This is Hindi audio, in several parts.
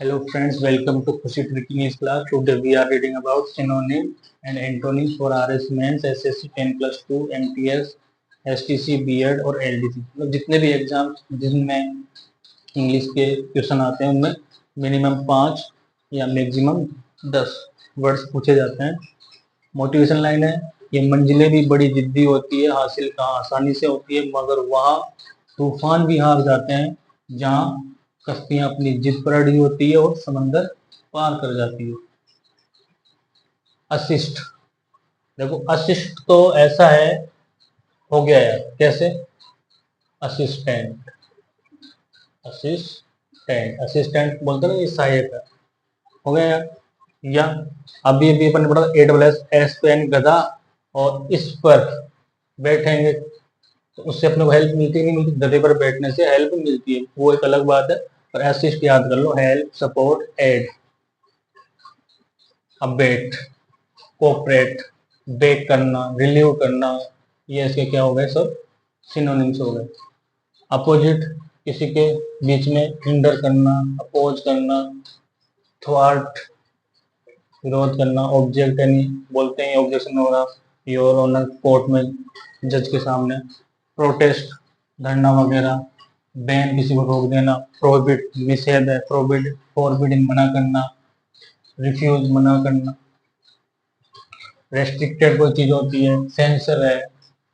Hello friends, welcome to Khushi Tricking class. Today we are reading about synonym and antonyms for RS Mains, SSC 10+2, MTS, STC, B.Ed और LDC। मतलब जितने भी एग्जाम्स जिनमें इंग्लिश के क्वेश्चन आते हैं उनमें मिनिमम 5 या मैक्सिमम 10 वर्ड्स पूछे जाते हैं। मोटिवेशन लाइन है, ये मंजिलें भी बड़ी जिद्दी होती है, हासिल कहाँ आसानी से होती है, मगर वहाँ तूफान भी हार जाते हैं जहाँ कश्तियां अपनी जिद पर अड़ी होती है और समंदर पार कर जाती है। असिस्ट, देखो असिस्ट तो ऐसा है, हो गया यार, कैसे? असिस्टेंट, असिस्टेंट असिस्टेंट बोलते ना, ये सहायक है, हो गया यार। या अभी अभी अपन ने पढ़ा ASS पेन गधा, और इस पर बैठेंगे तो उससे अपने को हेल्प मिलती नहीं मिलती? गधे पर बैठने से हेल्प मिलती है, वो एक अलग बात है। पर असिस्ट याद कर लो, help, support, aid, abet, cooperate, back करना, रिलीव करना, ये इसके क्या हो गए? सब सिनोनिम्स हो गए। अपोजिट, किसी के बीच में हिंडर करना, अपोज करना, थ्वार्ट, विरोध करना। ऑब्जेक्ट यानी बोलते हैं ऑब्जेक्शन होगा, योर ऑनर, कोर्ट में जज के सामने। प्रोटेस्ट, धरना वगैरह। बैन, किसी को रोक देना। प्रोहिबिट, निषेध है, प्रोहिबिट, फॉरबिडिंग, मना करना। रिफ्यूज, मना करना। रेस्ट्रिक्टेड कोई चीज होती है, सेंसर है,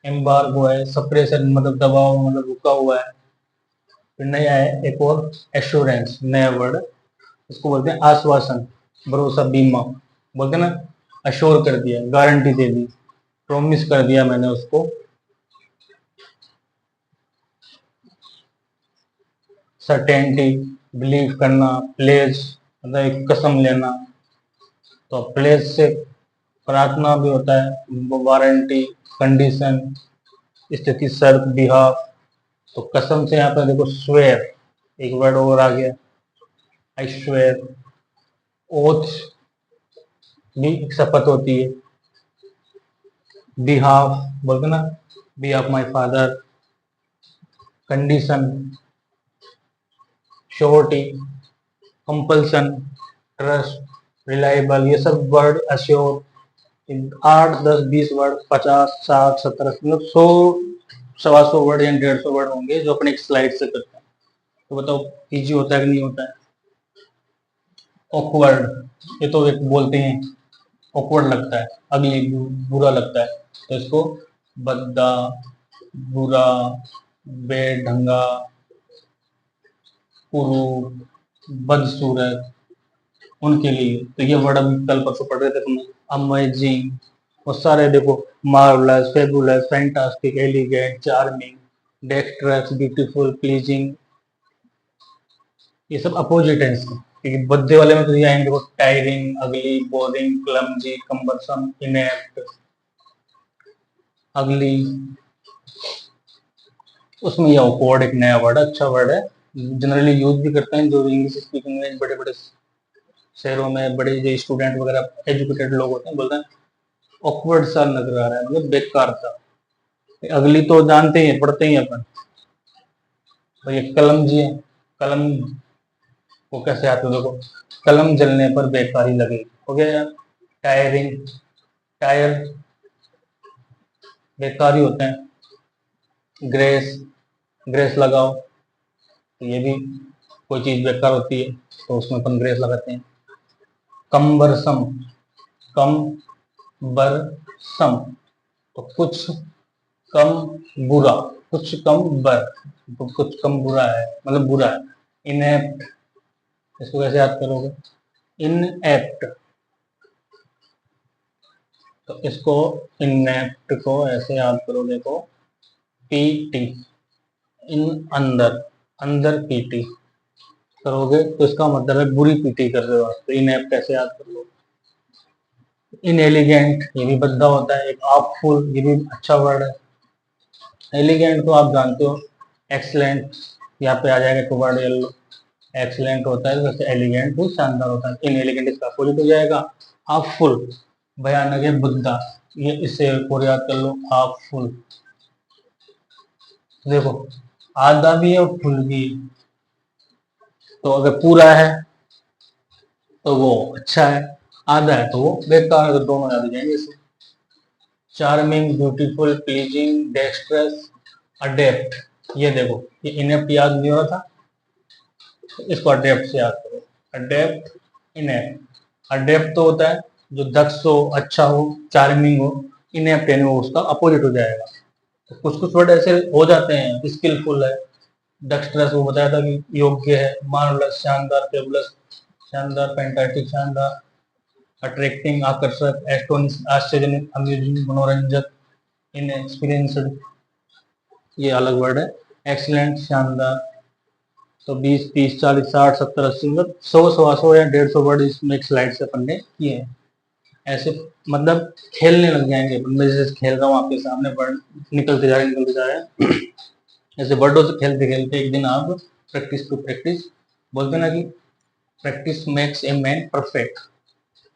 एम्बार्गो है, सप्रेशन मतलब दबाव, मतलब रुका हुआ है। फिर नया है एक और, एश्योरेंस, नया वर्ड, इसको बोलते हैं आश्वासन, भरोसा, बीमा, बोलते हैं ना, अश्योर कर दिया, गारंटी दे दी, प्रॉमिस कर दिया मैंने उसको। सर्टेनिटी, बिलीव करना। प्लेज मतलब एक कसम लेना, तो प्लेज से प्रार्थना भी होता है। वारंटी, कंडीशन, स्थिति, शर्त, बिहाफ। तो कसम से यहाँ पर देखो स्वेयर, एक वर्ड और आ गया, आई स्वेयर। ओथ भी एक शपथ होती है। बिहाफ बोलते ना, behalf my father. Condition, surety, compulsion, trust, reliable, ये सब वर्ड, अश्योर। 8 10 20 वर्ड, 50 60 70, मतलब 100 125 वर्ड या 150 वर्ड होंगे जो अपने एक स्लाइड से करते हैं। तो बताओ इजी होता है कि नहीं होता है? ऑकवर्ड, ये तो एक बोलते हैं ऑकवर्ड लगता है, अगली, बुरा लगता है, तो इसको भद्दा, बुरा, बेढंगा, कुरूप, बदसूरत, उनके लिए। तो ये वर्ड अभी कल परसों पढ़ रहे थे तुमने, अमेजिंग, और सारे देखो, marvellous, fabulous, fantastic, elegant, charming, dextrous, beautiful, pleasing, ये सब अपोजिट है इसके। क्योंकि बद्दे वाले में तो ये आएंगे, देखो, टायरिंग, अगली, बोरिंग, क्लमजी, कम्बरसम, इनेप्ट, अगली। उसमें ये ऑकवर्ड एक नया वर्ड है, अच्छा वर्ड है, जनरली यूज भी करते हैं जो इंग्लिश स्पीकिंग में बड़े बड़े शहरों में बड़े जो स्टूडेंट वगैरह एजुकेटेड लोग होते हैं, बोलते हैं ऑकवर्ड सा नजर आ रहा है, मतलब बेकार सा। अगली तो जानते ही हैं, पढ़ते ही हैं अपन। तो ये कलम जी है, कलम को कैसे आते हो देखो, कलम जलने पर बेकारी लगेगी, हो गया यार। टायरिंग, टायर बेकार ही होते हैं। ग्रेस, ग्रेस लगाओ, तो ये भी कोई चीज बेकार होती है तो उसमें अपन ग्रेस लगाते हैं। कम्बरसम, कम बर सम, तो कुछ कम बुरा, कुछ कम बर, तो कुछ कम बुरा है, मतलब बुरा है। इनएप्ट, इसको कैसे याद करोगे? इनएप्ट, तो इसको, इनएप्ट को ऐसे याद करो, देखो, पीटी, इन अंदर, अंदर पीटी करोगे तो इसका मतलब है बुरी पीटी कर रहे हो आप, तो इनएप्ट कैसे याद कर लो। इनएलिगेंट, ये भी बद्दा होता है। एक आर्टफुल, ये भी अच्छा वर्ड है। एलिगेंट तो आप जानते हो, एक्सलेंट, यहाँ पे आ जाएगा तो वर्ड येलो, एक्सलेंट होता है, वैसे एलिगेंट भी शानदार होता है। इन एलिगेंट इसका अपोजिट हो जाएगा। हाफुल, भयानक है, बुद्धा, ये इससे और याद कर लो, हाफुल। देखो, आधा भी है और फुल भी है, तो अगर पूरा है तो वो अच्छा है, आधा है तो वो बेकार है, तो दोनों याद हो जाएंगे इससे। Charming, beautiful, pleasing, dextrous, adapt, ये देखो ये इनेप्ट याद नहीं हो रहा था, इसको अडेप्ट से याद करो। Adapt, inept. अडेप्ट तो होता है जो दक्ष हो, अच्छा हो, चार्मिंग हो। इनेप्ट यानी वो उसका अपोजिट हो जाएगा। तो कुछ कुछ वर्ड ऐसे हो जाते हैं, स्किलफुल है, डेक्स्ट्रस वो बताया था कि योग्य है, मार्वलस शानदार, फेबुलस शानदार, फैंटास्टिक शानदार, अट्रैक्टिंग आकर्षक, एस्टोनिश आश्चर्यजनक, अम्यूजिंग मनोरंजक, इनएक्सपीरियंस्ड ये अलग वर्ड है, एक्सीलेंट शानदार। तो 20, 30, 40, 60, 70, 80 मतलब 100, 125 या 150 वर्ड इसमें एक स्लाइड से अपन ने किए हैं। ऐसे मतलब खेलने लग जाएंगे, मैं जैसे खेल रहा हूँ आपके सामने, वर्ड निकलते जा रहे निकलते जा रहे हैं। ऐसे वर्डों से खेलते खेलते एक दिन आप प्रैक्टिस टू प्रैक्टिस, बोलते ना कि practice makes a man perfect,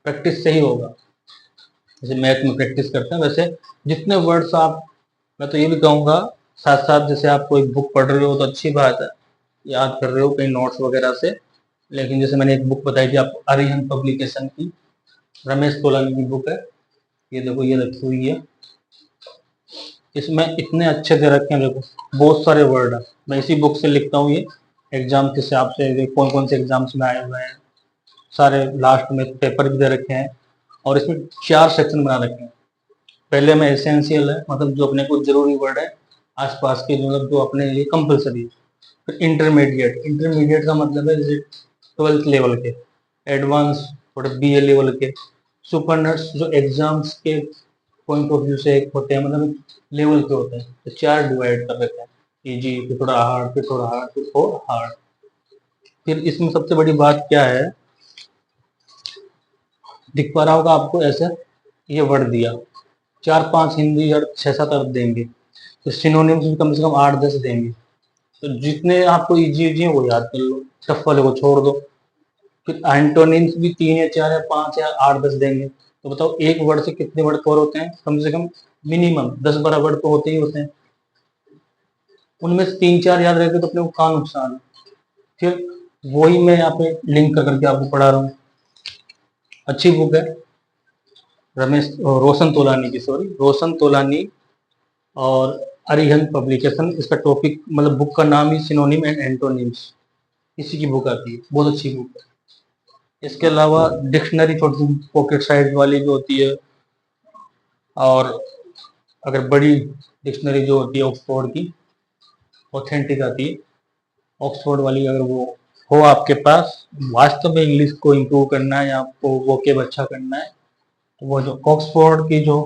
practice से ही होगा। जैसे मैथ में प्रैक्टिस करते हैं वैसे जितने वर्ड्स आप, मैं तो ये भी कहूँगा साथ साथ जैसे आप कोई बुक पढ़ रहे हो तो अच्छी बात है, याद कर रहे हो कहीं नोट्स वगैरह से, लेकिन जैसे मैंने एक बुक बताई थी आपको अरिहंत पब्लिकेशन की, रमेश तोलानी की बुक है, ये देखो ये रखी हुई है, इसमें इतने अच्छे से रखे हैं, देखो बहुत सारे वर्ड है, मैं इसी बुक से लिखता हूँ ये एग्जाम के हिसाब से, कौन कौन से एग्जाम्स में आए हुए हैं सारे, लास्ट में पेपर भी दे रखे हैं, और इसमें 4 सेक्शन बना रखे हैं। पहले में एसेंशियल है, मतलब जो अपने को जरूरी वर्ड है आसपास के, मतलब जो अपने लिए कंपलसरी है। फिर इंटरमीडिएट, इंटरमीडिएट का मतलब है जैसे 12th लेवल के, एडवांस थोड़े BA लेवल के, सुपरनट्स जो एग्जाम्स के पॉइंट ऑफ व्यू से एक होते हैं, मतलब लेवल के होते हैं, तो 4 डिवाइड कर देते हैं, इजी, फिर थोड़ा हार्ड, फिर थोड़ा हार्ड, फिर और हार्ड। फिर इसमें सबसे बड़ी बात क्या है, दिख पा रहा होगा आपको ऐसे, ये वर्ड दिया, 4-5 हिंदी और 6-7 अर्थ देंगे, तो सिनोनिम्स भी कम से कम 8-10 देंगे। तो जितने आपको इजी इजी है वो याद कर लो, टफ वाले को छोड़ दो। फिर एंटोनिम्स भी 3 या 4 या 5 या 8-10 देंगे। तो बताओ एक वर्ड से कितने वर्ड कवर होते हैं, कम से कम मिनिमम 10-12 वर्ड तो होते ही होते हैं, उनमें से 3-4 याद रहते तो अपने को कहाँ नुकसान है। फिर वही मैं यहाँ पे लिंक कर करके आपको पढ़ा रहा हूँ, अच्छी बुक है, रमेश रोशन तोलानी की, सॉरी रोशन तोलानी और अरिहंत पब्लिकेशन, इसका टॉपिक मतलब बुक का नाम ही सिनोनिम एंड एंटोनिम्स, इसी की बुक आती है, बहुत अच्छी बुक है। इसके अलावा डिक्शनरी छोटी पॉकेट साइज वाली भी होती है, और अगर बड़ी डिक्शनरी जो होती है ऑक्सफोर्ड की, ऑथेंटिक आती है, ऑक्सफोर्ड वाली अगर वो हो आपके पास, वास्तव में इंग्लिश को इम्प्रूव करना है या आपको वोकेब अच्छा करना है, तो वो जो ऑक्सफोर्ड की जो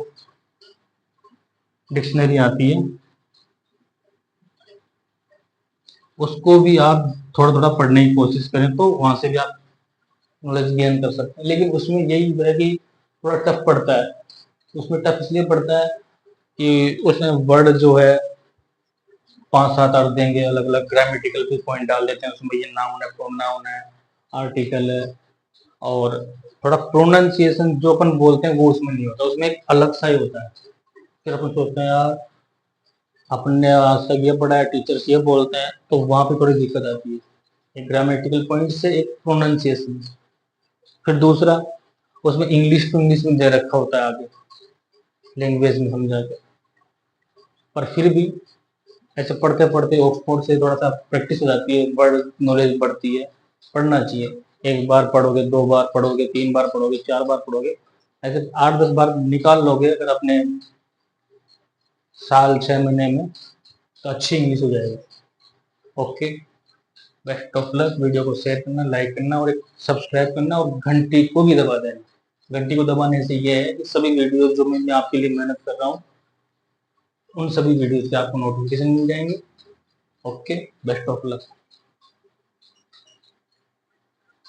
डिक्शनरी आती है उसको भी आप थोड़ा थोड़ा पढ़ने की कोशिश करें, तो वहां से भी आप नॉलेज गेन कर सकते हैं। लेकिन उसमें यही है कि थोड़ा टफ पड़ता है, उसमें टफ इसलिए पड़ता है कि उसमें वर्ड जो है 5-7 अर्थ देंगे, अलग अलग ग्रामेटिकल भी पॉइंट डाल देते हैं उसमें, ये नाउन है, प्रोनाउन है, आर्टिकल है, और थोड़ा प्रोनाउंसिएशन जो अपन बोलते हैं वो उसमें नहीं होता, उसमें एक अलग सा ही होता है। फिर अपन सोचते हैं यार अपने आज तक ये पढ़ा है, टीचर्स ये बोलते हैं, तो वहां पे थोड़ी दिक्कत आती है, एक ग्रामेटिकल पॉइंट से, एक प्रोनाउंसिएशन। फिर दूसरा उसमें इंग्लिश टू इंग्लिश में दे रखा होता है आगे, लैंग्वेज में समझा के, पर फिर भी ऐसे पढ़ते पढ़ते ऑक्सफोर्ड से थोड़ा सा प्रैक्टिस हो जाती है, वर्ड नॉलेज बढ़ती है, पढ़ना चाहिए। एक बार पढ़ोगे, 2 बार पढ़ोगे, 3 बार पढ़ोगे, 4 बार पढ़ोगे, ऐसे 8-10 बार निकाल लोगे अगर अपने साल 6 महीने में, तो अच्छी इंग्लिश हो जाएगी। Okay, best of luck. Video को शेयर करना, लाइक करना और एक सब्सक्राइब करना, और घंटी को भी दबा देना। घंटी को दबाने से ये है कि सभी वीडियो जो मैं आपके लिए मेहनत कर रहा हूँ उन सभी वीडियो से आपको नोटिफिकेशन मिल जाएंगे। Okay, best of luck.